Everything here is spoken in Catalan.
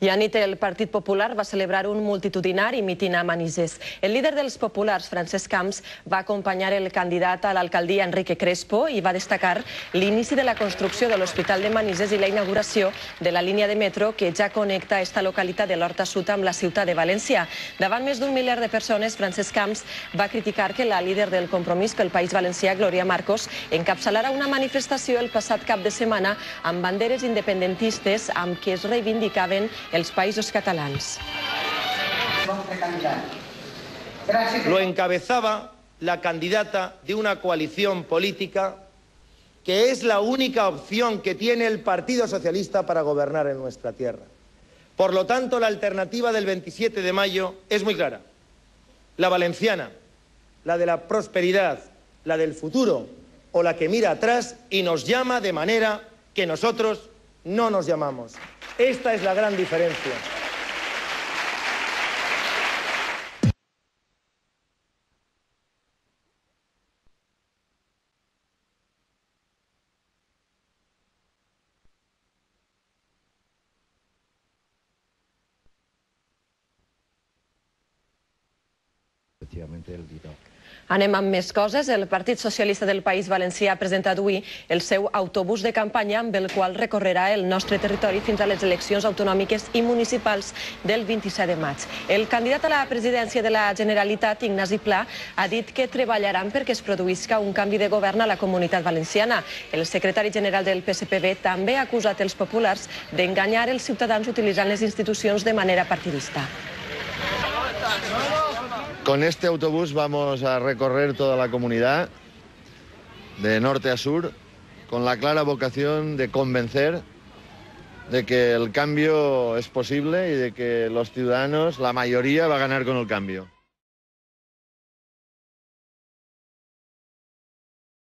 I a nit el Partit Popular va celebrar un multitudinari mitin a Manises. El líder dels populars, Francesc Camps, va acompanyar el candidat a l'alcaldia, Enrique Crespo, i va destacar l'inici de la construcció de l'Hospital de Manises i la inauguració de la línia de metro que ja connecta esta localitat de l'Horta Sud amb la ciutat de València. Davant més d'un miler de persones, Francesc Camps va criticar que la líder del Compromís pel País Valencià, Glòria Marcos, encapçalara una manifestació el passat cap de setmana amb banderes independentistes amb què es reivindicaven els països catalans. Lo encabezaba la candidata de una coalición política que es la única opción que tiene el Partido Socialista para gobernar en nuestra tierra. Por lo tanto, la alternativa del 27 de mayo es muy clara. La valenciana, la de la prosperidad, la del futuro o la que mira atrás y nos llama de manera que nosotros no nos llamamos. Esta es la gran diferencia. Efectivamente, el Guido. Anem amb més coses. El Partit Socialista del País Valencià ha presentat avui el seu autobús de campanya amb el qual recorrerà el nostre territori fins a les eleccions autonòmiques i municipals del 27 de maig. El candidat a la presidència de la Generalitat, Ignasi Pla, ha dit que treballaran perquè es produïsca un canvi de govern a la Comunitat Valenciana. El secretari general del PSPV també ha acusat els populars d'enganyar els ciutadans utilitzant les institucions de manera partidista. Con este autobús vamos a recorrer toda la comunidad, de norte a sur, con la clara vocación de convencer de que el cambio es posible y de que los ciudadanos, la mayoría, va a ganar con el cambio.